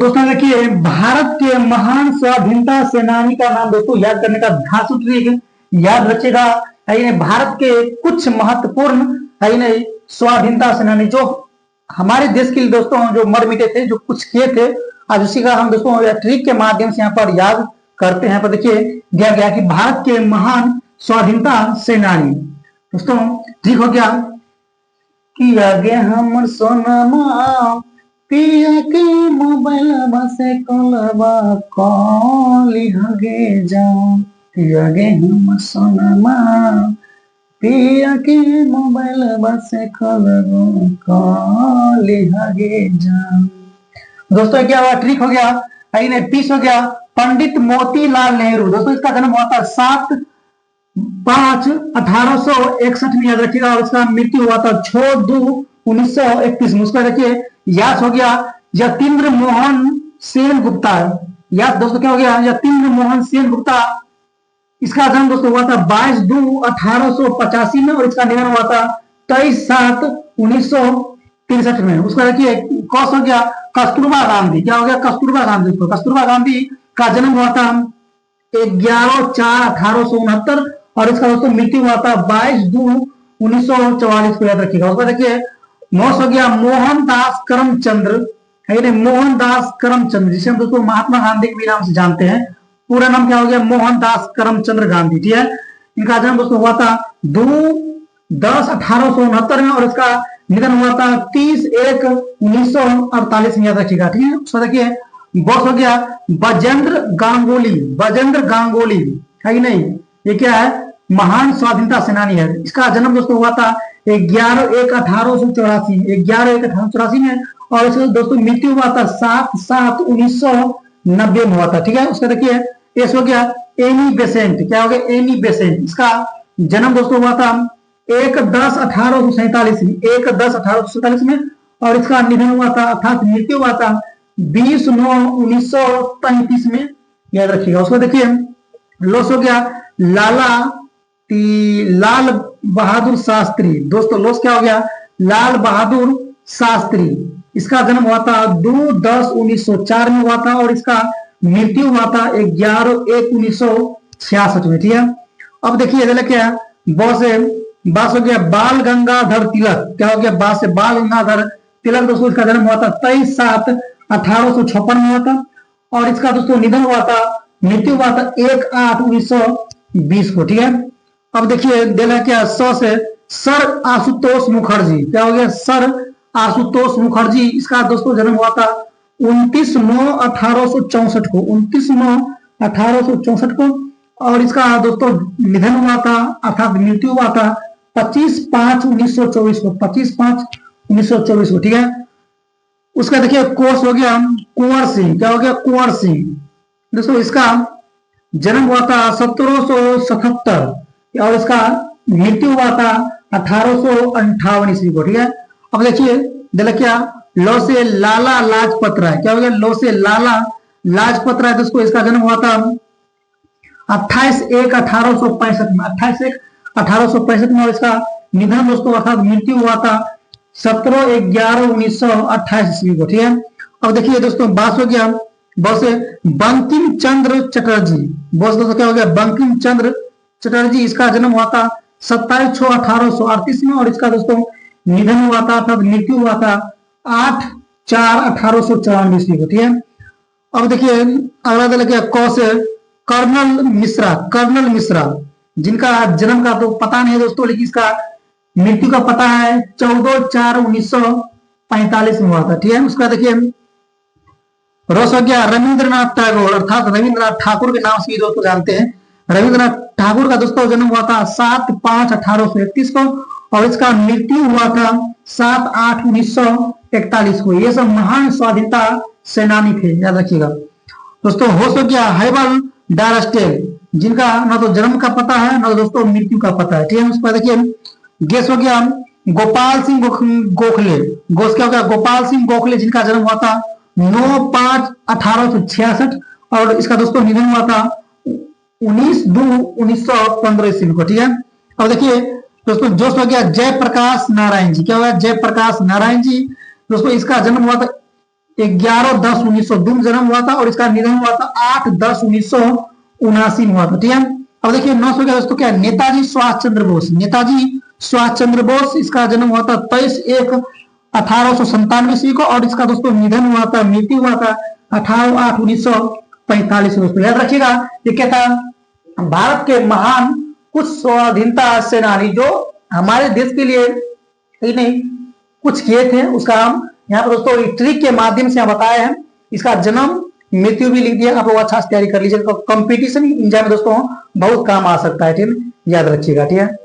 दोस्तों देखिए, भारत के महान स्वाधीनता सेनानी का नाम दोस्तों याद करने का ध्यान सूत्र याद रखिएगा। है भारत के कुछ महत्वपूर्ण है स्वाधीनता सेनानी जो हमारे देश के लिए दोस्तों जो मर मिटे थे, जो कुछ किए थे, आज उसी का हम दोस्तों ट्रिक के माध्यम से यहाँ पर याद करते हैं। पर देखिए दिया गया कि भारत के महान स्वाधीनता सेनानी दोस्तों ठीक हो गया कि आगे हम सोनमा पिया के मोबाइल बसे कोलबा कॉली हगे जाओ पिया गे हम सोनमा पिया के मोबाइल बसे कोलबा कॉली हगे जाओ। दोस्तों क्या हुआ, ट्रिक हो गया, नहीं पीस हो गया। पंडित मोतीलाल नेहरू दोस्तों इसका जन्म हुआ था 7/5/1861 में, याद रखिएगा। और इसका मृत्यु हुआ था 6/2/1931 में। उसका देखिए याद हो गया यतीन्द्र मोहन सेन गुप्ता। याद दोस्तों क्या हो गया, यतीन्द्र मोहन सेन गुप्ता। इसका जन्म दोस्तों हुआ था 22/2/1885 में और इसका निधन हुआ था 23/7/1963 में। उसका देखिए कौन हो गया, कस्तूरबा गांधी। क्या हो गया, कस्तूरबा गांधी। कस्तूरबा गांधी का जन्म हुआ था 11/4/1869 और इसका दोस्तों मृत्यु हुआ था 22/2/1944 को, याद रखिएगा। उसका देखिए नोस हो गया मोहनदास करमचंद्र, है मोहनदास करमचंद्र, जिसे हम दोस्तों महात्मा गांधी के भी नाम से जानते हैं। पूरा नाम क्या हो गया, मोहनदास करमचंद्र गांधी। ठीक है, इनका जन्म दोस्तों हुआ था 2/10/1869 में और इसका निधन हुआ था 30/1/1948 में, याद रखिएगा। ठीक है, उसका देखिए बॉस हो गया बजेंद्र गांगुली। बजेंद्र गांगुली है नहीं, ये क्या है, महान स्वाधीनता सेनानी है। इसका जन्म दोस्तों हुआ था 11/1/1884 में और इसका दोस्तों मृत्यु हुआ था 7/7/1990 में हुआ था। ठीक है, उसका देखिए एस हो गया एनी बेसेंट। क्या हो गया, एनी बेसेंट। इसका जन्म दोस्तों हुआ था 1/10/1847 में, 1/10/1847 में और इसका निधन हुआ था अर्थात मृत्यु हुआ था 20/9/1935 में, याद रखिएगा। उसको देखिए लॉस हो गया लाल बहादुर शास्त्री। दोस्तों लॉस क्या हो गया, लाल बहादुर शास्त्री। इसका जन्म हुआ था 2/10/1904 में हुआ था और इसका मृत्यु हुआ था 11/1/1966 में। ठीक है, अब देखिए क्या बास हो गया बाल गंगाधर तिलक। क्या हो गया, बास से बाल गंगाधर तिलक। दोस्तों इसका जन्म हुआ था 23/7/1856 में हुआ था और इसका दोस्तों निधन हुआ था, मृत्यु हुआ था 1/8/1920 को। ठीक है, अब देखिए देना क्या सौ से सर आशुतोष मुखर्जी। क्या हो गया, सर आशुतोष मुखर्जी। इसका दोस्तों जन्म हुआ था 29/9/1864 को, 29/9/1864 को और इसका दोस्तों निधन हुआ था अर्थात मृत्यु हुआ था 25/5/1924 को, 25/5/1924 को। ठीक है, उसका देखिए कोर्स हो गया कुंवर सिंह। क्या हो गया, कुंवर सिंह। दोस्तों इसका जन्म हुआ था 1777 और इसका मृत्यु हुआ था 1858 ईस्वी को। ठीक है, अब देखिए क्या लौ से लाला लाजपत राय। क्या हो गया, लौ से लाला लाजपत राय। दोस्तों इसका जन्म हुआ था 28/1/1865 में, 28/1/1865 में और इसका निधन दोस्तों अर्थात मृत्यु हुआ था 17/11/1928 ईस्वी को। ठीक है, अब देखिए दोस्तों बात हो गया बस बंकिम चंद्र चटर्जी। बस दोस्तों क्या हो गया, बंकिम चंद्र चटर्जी। इसका जन्म हुआ था 27/6/1838 में और इसका दोस्तों निधन हुआ था अर्थात मृत्यु हुआ था 8/4/1894 ईस्वी को। ठीक है, अब देखिए अगला दल क्या कौशे कर्नल मिश्रा। कर्नल मिश्रा जिनका जन्म का तो पता नहीं है दोस्तों, लेकिन इसका मृत्यु का पता है 14/4/1945 में हुआ था। ठीक है, उसका देखिए रस हो गया रविंद्रनाथ टैगोर अर्थात रविंद्रनाथ ठाकुर के नाम से दोस्तों जानते हैं। रविंद्रनाथ ठाकुर का दोस्तों जन्म हुआ था 7/5/1831 को और इसका मृत्यु हुआ था 7/8/1941 को। ये सब महान स्वाधीनता सेनानी थे, याद रखिएगा। दोस्तों होश हो गया हैबल डायरस्टेल, जिनका ना तो जन्म का पता है ना तो दोस्तों मृत्यु का पता है। ठीक है, उसके बाद देखिए गेस हो गया गोपाल सिंह गोखले। गोस क्या हो गया, गोपाल सिंह गोखले, जिनका जन्म हुआ था 9/5/1866 और इसका दोस्तों निधन हुआ था 19/2/1915 ईस्वी को। ठीक है, अब देखिए दोस्तों जोश हो गया जयप्रकाश नारायण जी। क्या हुआ, जयप्रकाश नारायण जी। दोस्तों इसका जन्म हुआ था 11/10/1902 में जन्म हुआ था और इसका निधन हुआ था 8/10/1979 में हुआ था। ठीक है, अब देखिए 900 का दोस्तों क्या है, नेताजी सुभाष चंद्र बोस। नेताजी सुभाष चंद्र बोस, इसका जन्म हुआ था 23/1/1897 ईस्वी को और इसका दोस्तों निधन हुआ था, मृत्यु हुआ था 18/8/1945 दोस्तों। याद रखिएगा, ये क्या था, भारत के महान कुछ स्वाधीनता सेनानी जो हमारे देश के लिए ही नहीं कुछ किए थे, उसका हम यहाँ पर दोस्तों ट्रिक के माध्यम से बताए हैं। इसका जन्म मृत्यु भी लिख दिया, आप लोग अच्छा से तैयारी कर लीजिएगा, कंपटीशन एग्जाम में दोस्तों बहुत काम आ सकता है। ठीक है, याद रखिएगा। ठीक है।